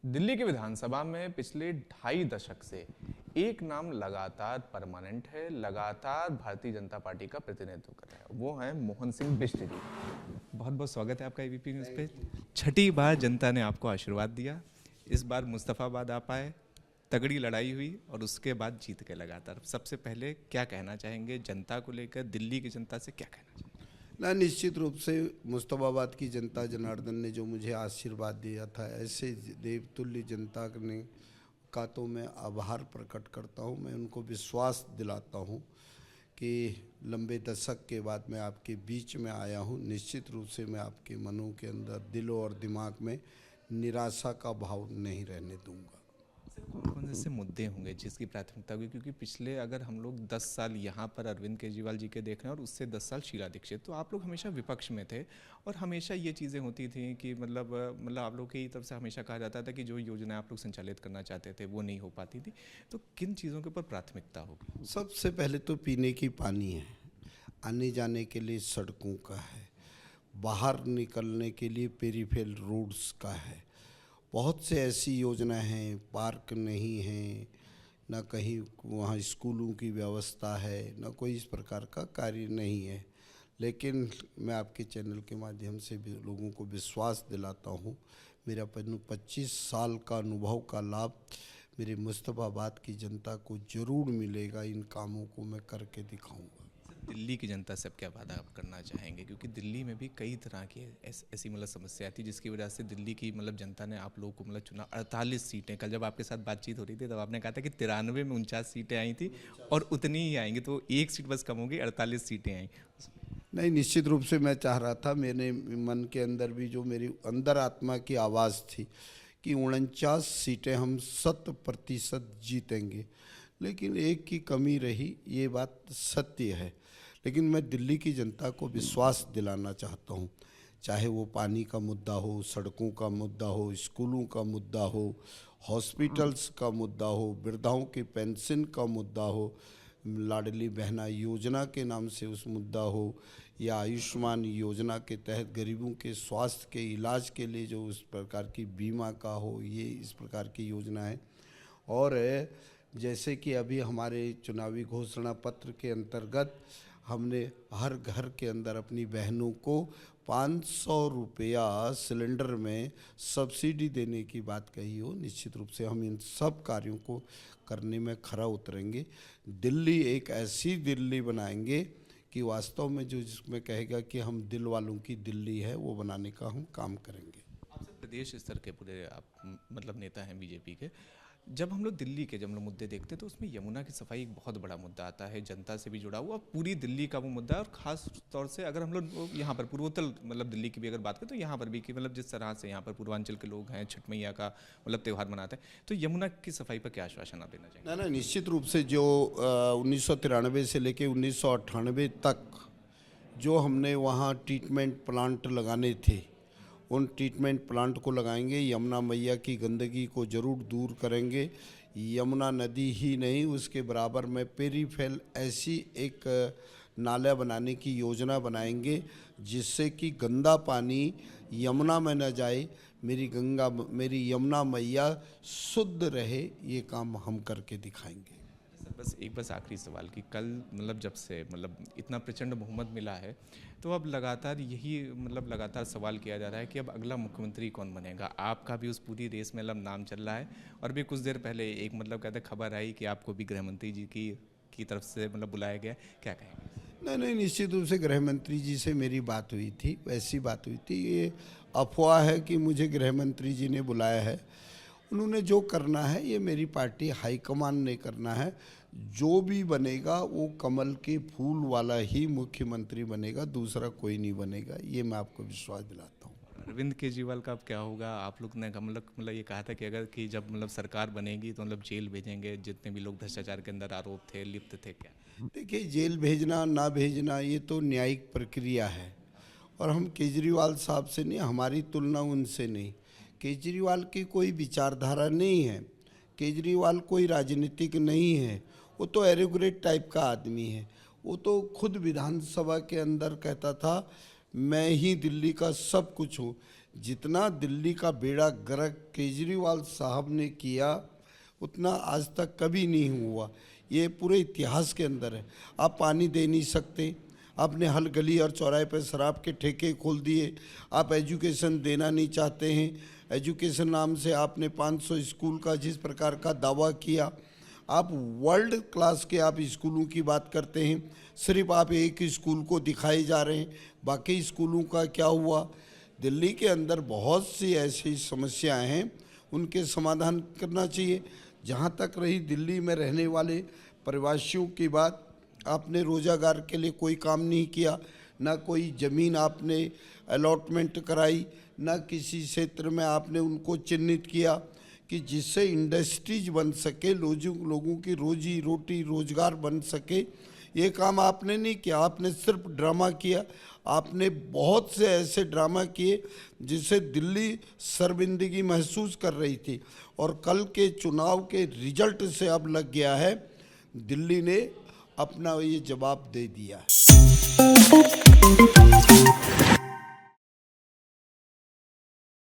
दिल्ली की विधानसभा में पिछले 2.5 दशक से एक नाम लगातार परमानेंट है, लगातार भारतीय जनता पार्टी का प्रतिनिधित्व कर रहा है, वो है मोहन सिंह बिष्ट जी। बहुत बहुत स्वागत है आपका एबीपी न्यूज़ पे। छठी बार जनता ने आपको आशीर्वाद दिया, इस बार मुस्तफाबाद आप आए, तगड़ी लड़ाई हुई और उसके बाद जीत के लगातार। सबसे पहले क्या कहना चाहेंगे जनता को लेकर, दिल्ली की जनता से क्या कहना चाहेंगे? ना, निश्चित रूप से मुस्तफाबाद की जनता जनार्दन ने जो मुझे आशीर्वाद दिया था, ऐसे देवतुल्य जनता ने का तो मैं आभार प्रकट करता हूँ। मैं उनको विश्वास दिलाता हूँ कि लंबे दशक के बाद मैं आपके बीच में आया हूँ। निश्चित रूप से मैं आपके मनों के अंदर, दिलों और दिमाग में निराशा का भाव नहीं रहने दूंगा। कौन कौन से ऐसे मुद्दे होंगे जिसकी प्राथमिकता होगी, क्योंकि पिछले अगर हम लोग 10 साल यहाँ पर अरविंद केजरीवाल जी के देख रहे हैं और उससे 10 साल शीला दीक्षित, तो आप लोग हमेशा विपक्ष में थे और हमेशा ये चीज़ें होती थी कि मतलब आप लोग की तरफ से हमेशा कहा जाता था कि जो योजना आप लोग संचालित करना चाहते थे वो नहीं हो पाती थी। तो किन चीज़ों के ऊपर प्राथमिकता होगी? सबसे पहले तो पीने की पानी है, आने जाने के लिए सड़कों का है, बाहर निकलने के लिए पेरीफेरल रोड्स का है। बहुत से ऐसी योजनाएं हैं, पार्क नहीं हैं, ना कहीं वहाँ स्कूलों की व्यवस्था है, ना कोई इस प्रकार का कार्य नहीं है। लेकिन मैं आपके चैनल के माध्यम से भी लोगों को विश्वास दिलाता हूँ, मेरा 25 साल का अनुभव का लाभ मेरे मुस्तफाबाद की जनता को ज़रूर मिलेगा। इन कामों को मैं करके दिखाऊंगा। दिल्ली की जनता से अब क्या वादा आप करना चाहेंगे, क्योंकि दिल्ली में भी कई तरह की ऐसी समस्या थी जिसकी वजह से दिल्ली की जनता ने आप लोगों को चुना। 48 सीटें, कल जब आपके साथ बातचीत हो रही थी तब आपने कहा था कि 93 में 49 सीटें आई थी और उतनी ही आएंगी, तो एक सीट बस कम होगी, 48 सीटें आई। नहीं, निश्चित रूप से मैं चाह रहा था, मेरे मन के अंदर भी जो मेरी अंदर आत्मा की आवाज़ थी कि 49 सीटें हम 100% जीतेंगे, लेकिन एक की कमी रही, ये बात सत्य है। लेकिन मैं दिल्ली की जनता को विश्वास दिलाना चाहता हूँ, चाहे वो पानी का मुद्दा हो, सड़कों का मुद्दा हो, स्कूलों का मुद्दा हो, हॉस्पिटल्स का मुद्दा हो, वृद्धाओं की पेंशन का मुद्दा हो, लाडली बहना योजना के नाम से उस मुद्दा हो, या आयुष्मान योजना के तहत गरीबों के स्वास्थ्य के इलाज के लिए जो उस प्रकार की बीमा का हो, ये इस प्रकार की योजना है। और जैसे कि अभी हमारे चुनावी घोषणा पत्र के अंतर्गत हमने हर घर के अंदर अपनी बहनों को 500 रुपया सिलेंडर में सब्सिडी देने की बात कही हो। निश्चित रूप से हम इन सब कार्यों को करने में खरा उतरेंगे। दिल्ली एक ऐसी दिल्ली बनाएंगे कि वास्तव में जो जिसमें कहेगा कि हम दिल वालों की दिल्ली है, वो बनाने का हम काम करेंगे। आपसे प्रदेश स्तर के पूरे आप नेता हैं बीजेपी के, जब हम लोग दिल्ली के जब हम लोग मुद्दे देखते हैं तो उसमें यमुना की सफाई एक बहुत बड़ा मुद्दा आता है, जनता से भी जुड़ा हुआ, पूरी दिल्ली का वो मुद्दा है। और खास तौर से अगर हम लोग यहाँ पर पूर्वोत्तर दिल्ली की भी अगर बात करें तो यहाँ पर भी कि जिस तरह से यहाँ पर पूर्वांचल के लोग हैं, छठ मैया का त्यौहार मनाते हैं, तो यमुना की सफाई पर क्या आश्वासन आप देना चाहेंगे? ना, निश्चित रूप से जो 1993 से लेके 1998 तक जो हमने वहाँ ट्रीटमेंट प्लांट लगाने थे, उन ट्रीटमेंट प्लांट को लगाएंगे। यमुना मैया की गंदगी को ज़रूर दूर करेंगे। यमुना नदी ही नहीं, उसके बराबर में पेरीफेरल ऐसी एक नाला बनाने की योजना बनाएंगे जिससे कि गंदा पानी यमुना में न जाए, मेरी यमुना मैया शुद्ध रहे। ये काम हम करके दिखाएंगे। बस आखिरी सवाल कि कल जब से इतना प्रचंड बहुमत मिला है, तो अब लगातार यही लगातार सवाल किया जा रहा है कि अब अगला मुख्यमंत्री कौन बनेगा। आपका भी उस पूरी रेस में नाम चल रहा है और भी कुछ देर पहले एक कहते खबर आई कि आपको भी गृह मंत्री जी की तरफ से बुलाया गया, क्या कहेंगे? नहीं, निश्चित रूप से गृह मंत्री जी से मेरी बात हुई थी, वैसी बात हुई थी। ये अफवाह है कि मुझे गृह मंत्री जी ने बुलाया है। उन्होंने जो करना है ये मेरी पार्टी हाईकमान ने करना है। जो भी बनेगा वो कमल के फूल वाला ही मुख्यमंत्री बनेगा, दूसरा कोई नहीं बनेगा, ये मैं आपको विश्वास दिलाता हूँ। अरविंद केजरीवाल का अब क्या होगा? आप लोग ने ये कहा था कि अगर कि जब सरकार बनेगी तो जेल भेजेंगे जितने भी लोग भ्रष्टाचार के अंदर आरोप थे, लिप्त थे, क्या? देखिए, जेल भेजना ना भेजना ये तो न्यायिक प्रक्रिया है और हम केजरीवाल साहब से नहीं, हमारी तुलना उनसे नहीं। केजरीवाल की कोई विचारधारा नहीं है, केजरीवाल कोई राजनीतिक नहीं है, वो तो एरोग्रेट टाइप का आदमी है। वो तो खुद विधानसभा के अंदर कहता था मैं ही दिल्ली का सब कुछ हूँ। जितना दिल्ली का बेड़ा गर्क केजरीवाल साहब ने किया उतना आज तक कभी नहीं हुआ। ये पूरे इतिहास के अंदर है। आप पानी दे नहीं सकते, आपने हर गली और चौराहे पर शराब के ठेके खोल दिए, आप एजुकेशन देना नहीं चाहते हैं, एजुकेशन नाम से आपने 500 स्कूल का जिस प्रकार का दावा किया, आप वर्ल्ड क्लास के आप स्कूलों की बात करते हैं, सिर्फ आप एक स्कूल को दिखाए जा रहे हैं, बाकी स्कूलों का क्या हुआ। दिल्ली के अंदर बहुत सी ऐसी समस्याएं हैं, उनके समाधान करना चाहिए। जहाँ तक रही दिल्ली में रहने वाले प्रवासियों की बात, आपने रोज़गार के लिए कोई काम नहीं किया, ना कोई ज़मीन आपने अलॉटमेंट कराई, ना किसी क्षेत्र में आपने उनको चिन्हित किया कि जिससे इंडस्ट्रीज बन सके, लोगों की रोजी रोटी रोजगार बन सके। ये काम आपने नहीं किया, आपने सिर्फ ड्रामा किया। आपने बहुत से ऐसे ड्रामा किए जिससे दिल्ली शर्मिंदगी महसूस कर रही थी, और कल के चुनाव के रिजल्ट से अब लग गया है दिल्ली ने अपना ये जवाब दे दिया है।